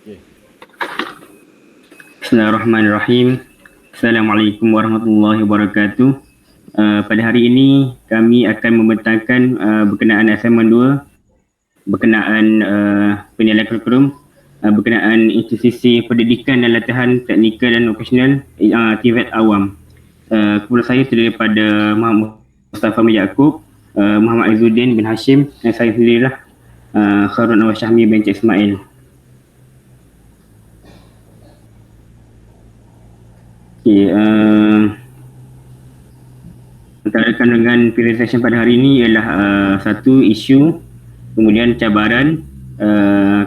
Okey. Bismillahirrahmanirrahim. Assalamualaikum warahmatullahi wabarakatuh. Pada hari ini kami akan membentangkan berkenaan assignment 2 berkenaan penilaian kurikulum berkenaan institusi pendidikan dan latihan teknikal dan vokasional TVET awam. Kepada saya terdiri daripada Muhammad Mustafa bin Yaakob, Muhammad Izzuddin bin Hashim dan saya sendirilah Khairul Nawaz Syahmi bin Cik Ismail. Okay, antarakan dengan presentation pada hari ini ialah satu isu, kemudian cabaran,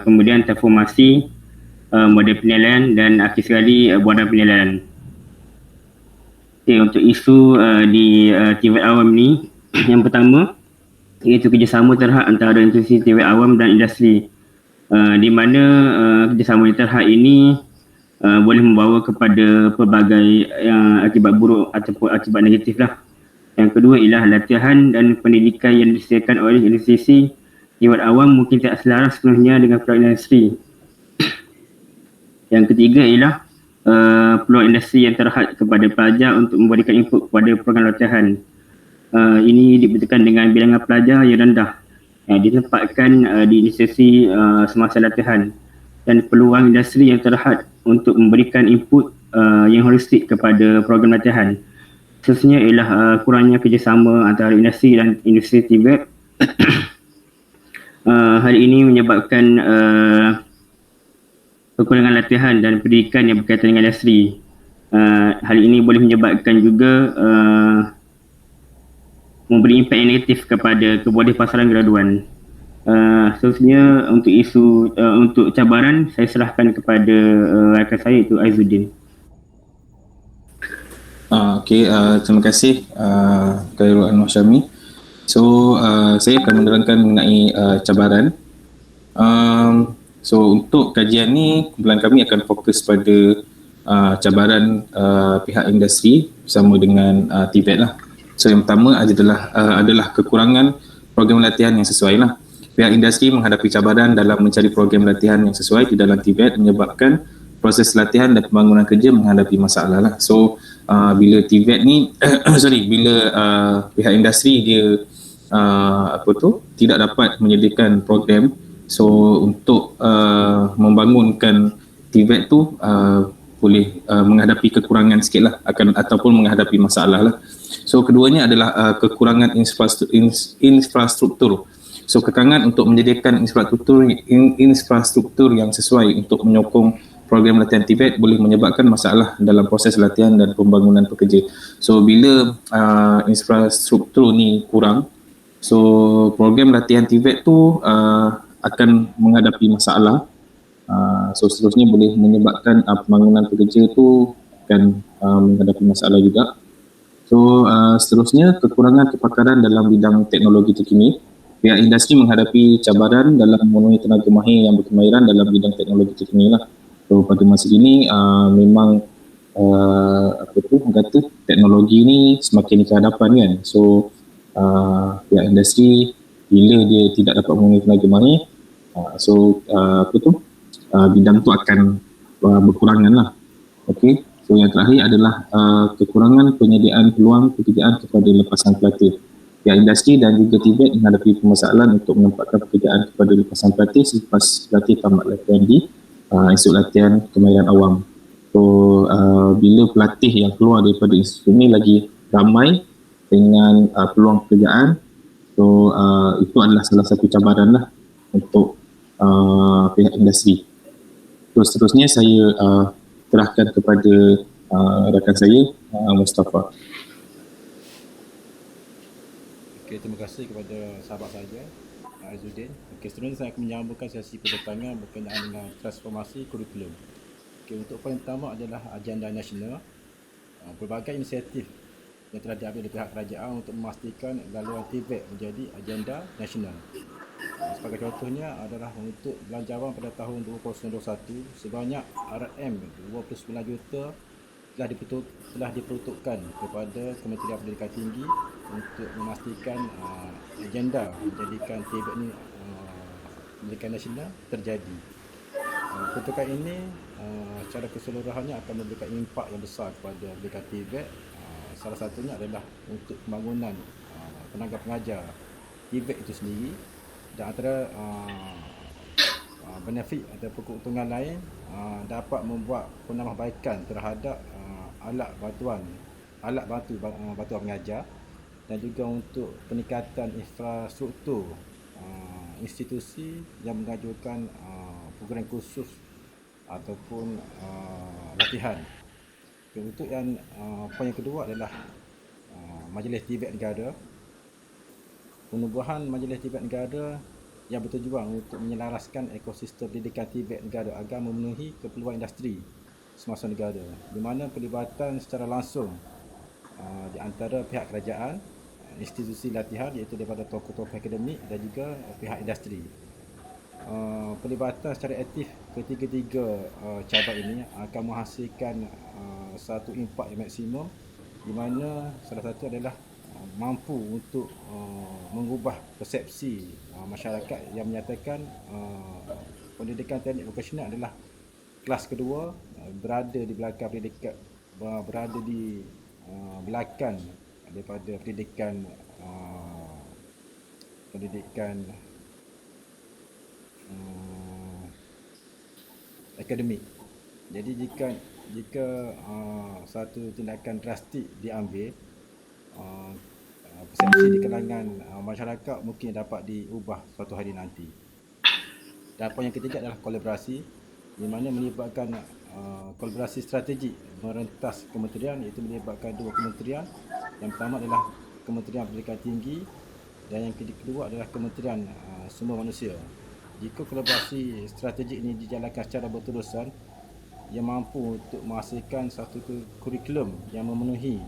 kemudian transformasi, model penilaian dan akhir sekali buanan penilaian. Okay, untuk isu di TVET awam ni, yang pertama iaitu kerjasama terhad antara institusi TVET awam dan industri, di mana kerjasama terhad ini boleh membawa kepada pelbagai akibat buruk ataupun akibat negatif lah. Yang kedua ialah latihan dan pendidikan yang disediakan oleh institusi TVET awam mungkin tak selaras sepenuhnya dengan peluang industri. Yang ketiga ialah peluang industri yang terhad kepada pelajar untuk memberikan input kepada program latihan. Ini dibuktikan dengan bilangan pelajar yang rendah ditempatkan di institusi semasa latihan dan peluang industri yang terhad untuk memberikan input yang holistik kepada program latihan. Khususnya ialah kurangnya kerjasama antara industri dan industri TVET. Hal ini menyebabkan kekurangan latihan dan pendidikan yang berkaitan dengan industri. Hal ini boleh menyebabkan juga memberi impak yang negatif kepada keboleh pasaran graduan. Seterusnya untuk isu untuk cabaran, saya serahkan kepada rakan saya iaitu Izzuddin. Okey, terima kasih Khairul Anwar Syami. So saya akan menerangkan mengenai cabaran. So untuk kajian ni, kumpulan kami akan fokus pada cabaran pihak industri bersama dengan TVET lah. So yang pertama adalah kekurangan program latihan yang sesuai lah. Pihak industri menghadapi cabaran dalam mencari program latihan yang sesuai di dalam TVET menyebabkan proses latihan dan pembangunan kerja menghadapi masalah lah. So bila TVET ni bila pihak industri dia tidak dapat menyediakan program, so untuk membangunkan TVET tu boleh menghadapi kekurangan sikit lah ataupun menghadapi masalah lah. So keduanya adalah kekurangan infrastruktur. So kekangan untuk menyediakan infrastruktur yang sesuai untuk menyokong program latihan TVET boleh menyebabkan masalah dalam proses latihan dan pembangunan pekerja. So bila infrastruktur ni kurang, so program latihan TVET tu akan menghadapi masalah. So seterusnya boleh menyebabkan pembangunan pekerja tu akan menghadapi masalah juga. So seterusnya kekurangan kepakaran dalam bidang teknologi terkini. Pihak industri menghadapi cabaran dalam memenuhi tenaga mahir yang berkemahiran dalam bidang teknologi terkini lah. So pada masa ini memang teknologi ni semakin ke hadapan kan. So pihak industri bila dia tidak dapat memenuhi tenaga mahir, bidang tu akan berkurangan lah. Okay. So yang terakhir adalah kekurangan penyediaan peluang pekerjaan kepada lepasan pelatih. Pihak industri dan juga TVET menghadapi permasalahan untuk menempatkan pekerjaan kepada lepasan pelatih selepas pelatih tamat latihan di institut latihan kemahiran awam. So bila pelatih yang keluar daripada institut ini lagi ramai dengan peluang pekerjaan, so itu adalah salah satu cabaran lah untuk pihak industri. So seterusnya saya serahkan kepada rakan saya Mustafa. Okey, terima kasih kepada sahabat saya Izzuddin. Okey, seterusnya saya akan menyambungkan sesi perbincangan berkenaan dengan transformasi kurikulum. Okey, untuk poin pertama adalah agenda nasional. Berbagai inisiatif yang telah diambil oleh pihak kerajaan untuk memastikan laluan TVET menjadi agenda nasional. Sebagai contohnya adalah untuk belanjawan pada tahun 2021 sebanyak RM29 juta telah diperuntukkan kepada Kementerian Pendidikan Tinggi untuk memastikan agenda menjadikan TVET ini pendidikan nasional terjadi. Peruntukan ini secara keseluruhannya akan memberikan impak yang besar kepada pendidikan TVET. Salah satunya adalah untuk pembangunan tenaga pengajar TVET itu sendiri, dan antara benefit atau keuntungan lain dapat membuat penambahbaikan terhadap alat bantuan pengajar, dan juga untuk peningkatan infrastruktur institusi yang mengajukan program khusus ataupun latihan. Untuk yang poin yang kedua adalah Majlis TVET Negara. Penubuhan Majlis TVET Negara yang bertujuan untuk menyelaraskan ekosistem pendidikan TVET negara agar memenuhi keperluan industri semasa negara, di mana pelibatan secara langsung di antara pihak kerajaan, institusi latihan iaitu daripada tokoh-tokoh akademik dan juga pihak industri. Pelibatan secara aktif ketiga-tiga cabang ini akan menghasilkan satu impak yang maksimum, di mana salah satu adalah mampu untuk mengubah persepsi masyarakat yang menyatakan pendidikan teknik vokasional adalah kelas kedua, berada di belakang pendidikan, berada di belakang daripada pendidikan akademik. Jadi jika satu tindakan drastik diambil, persepsi di kalangan masyarakat mungkin dapat diubah suatu hari nanti. Dan poin yang ketiga adalah kolaborasi, di mana melibatkan kolaborasi strategik merentas kementerian, iaitu melibatkan dua kementerian. Yang pertama adalah Kementerian Pendidikan Tinggi dan yang kedua adalah Kementerian Sumber Manusia. Jika kolaborasi strategik ini dijalankan secara berterusan, ia mampu untuk menghasilkan satu kurikulum yang memenuhi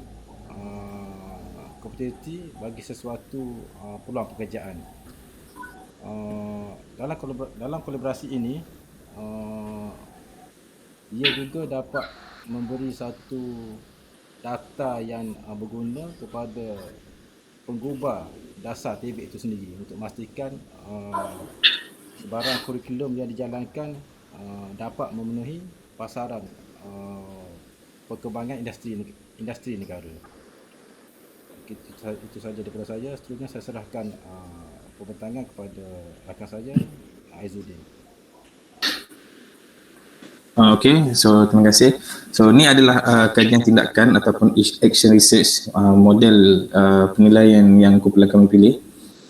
kompetitif bagi sesuatu peluang pekerjaan. Dalam kolaborasi ini, ia juga dapat memberi satu data yang berguna kepada penggubah dasar TVET itu sendiri untuk memastikan sebarang kurikulum yang dijalankan dapat memenuhi pasaran perkembangan industri negara. Itu saja daripada saya. Seterusnya saya serahkan pembentangan kepada rakan saya, Aizuddin. Okay, so terima kasih. So ni adalah kajian tindakan ataupun action research model penilaian yang kumpulan kami pilih.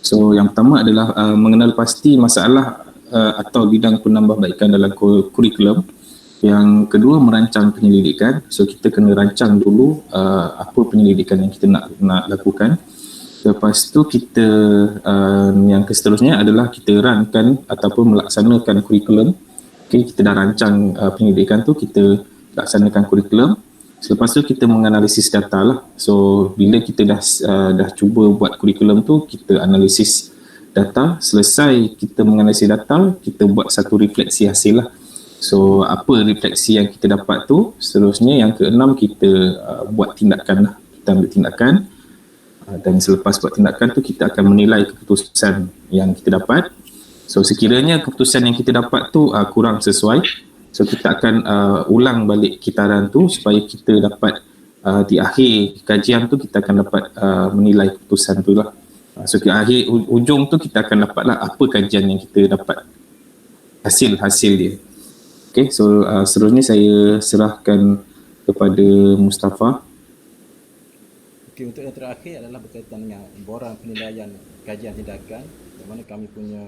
So yang pertama adalah mengenal pasti masalah atau bidang penambahbaikan dalam kurikulum. Yang kedua, merancang penyelidikan. So kita kena rancang dulu apa penyelidikan yang kita nak lakukan. Lepas tu kita yang seterusnya adalah kita runkan ataupun melaksanakan kurikulum. Okay, kita dah rancang penyelidikan tu, kita laksanakan kurikulum. Selepas tu kita menganalisis data lah. So bila kita dah cuba buat kurikulum tu, kita analisis data. Selesai kita menganalisis data, kita buat satu refleksi hasil lah. So apa refleksi yang kita dapat tu, seterusnya yang keenam kita buat tindakan lah. Kita ambil tindakan dan selepas buat tindakan tu kita akan menilai keputusan yang kita dapat. So sekiranya keputusan yang kita dapat tu kurang sesuai, so kita akan ulang balik kitaran tu supaya kita dapat di akhir kajian tu kita akan dapat menilai keputusan tu lah. So di akhir ujung tu kita akan dapatlah apa kajian yang kita dapat, hasil dia. Okay, so seterusnya saya serahkan kepada Mustafa. Okay, untuk yang terakhir adalah berkaitan dengan borang penilaian kajian tindakan, di mana kami punya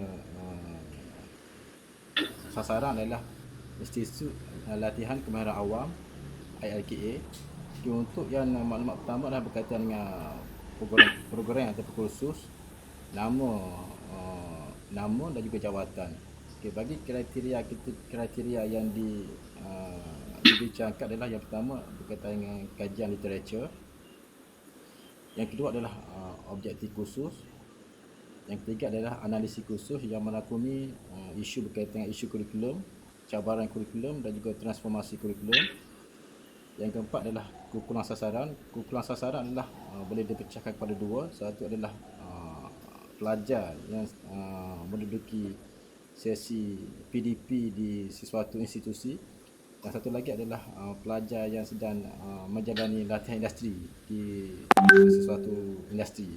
sasaran adalah Institut Latihan Kemahiran Awam ILKA. Okay, untuk yang maklumat pertama adalah berkaitan dengan program atau kursus, nama dan juga jawatan. Okay, bagi kriteria yang dibincangkan adalah yang pertama berkaitan dengan kajian literatur, yang kedua adalah objektif khusus, yang ketiga adalah analisis khusus yang merangkumi isu berkaitan dengan isu kurikulum, cabaran kurikulum dan juga transformasi kurikulum. Yang keempat adalah kumpulan sasaran. Kumpulan sasaran adalah boleh dipecahkan kepada dua. Satu adalah pelajar yang menduduki sesi PDP di sesuatu institusi, dan satu lagi adalah pelajar yang sedang menjalani latihan industri di sesuatu industri.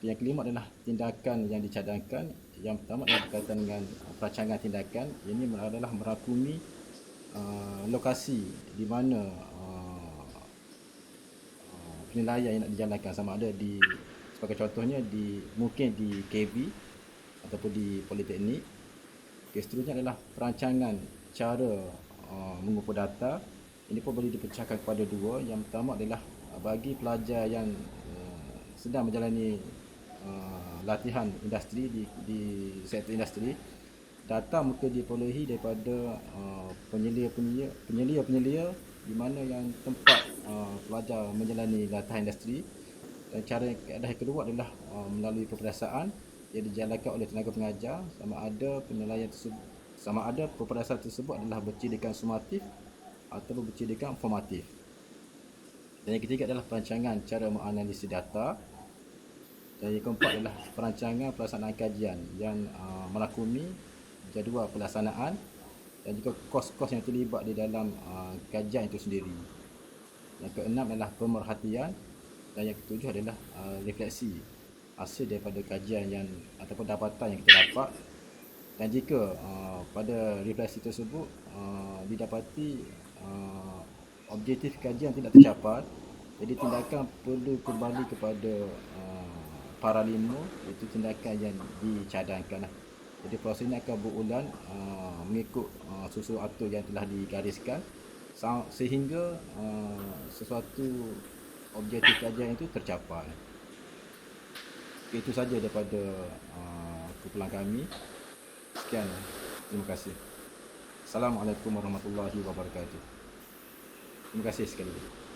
Yang kelima adalah tindakan yang dicadangkan. Yang pertama adalah berkaitan dengan perancangan tindakan. Ini adalah merakumi lokasi di mana penilaian yang nak dijalankan, sama ada di, sebagai contohnya, mungkin di KV ataupun di Politeknik. Seterusnya adalah perancangan cara mengumpul data. Ini pun boleh dipecahkan kepada dua. Yang pertama adalah bagi pelajar yang sedang menjalani latihan industri di sektor industri, data mungkin diperolehi daripada penyelia di mana yang tempat pelajar menjalani latihan industri. Dan cara kaedah yang kedua adalah melalui peperiksaan yang dijalankan oleh tenaga pengajar, sama ada peperiksaan tersebut adalah bercirikan sumatif atau bercirikan formatif. Dan yang ketiga adalah perancangan cara menganalisis data. Dan yang keempat adalah perancangan pelaksanaan kajian yang melakumi jadual pelaksanaan dan juga kos-kos yang terlibat di dalam kajian itu sendiri. Yang keenam adalah pemerhatian, dan yang ketujuh adalah refleksi hasil daripada kajian yang ataupun dapatan yang kita dapat. Dan jika pada refleksi tersebut didapati objektif kajian tidak tercapai, jadi tindakan perlu kembali kepada paralimo, iaitu tindakan yang dicadangkan. Jadi proses ini akan berulang mengikut susunan atur yang telah digariskan sehingga sesuatu objektif kajian itu tercapai. Itu saja daripada kumpulan kami. Sekian, terima kasih. Assalamualaikum warahmatullahi wabarakatuh. Terima kasih sekali lagi.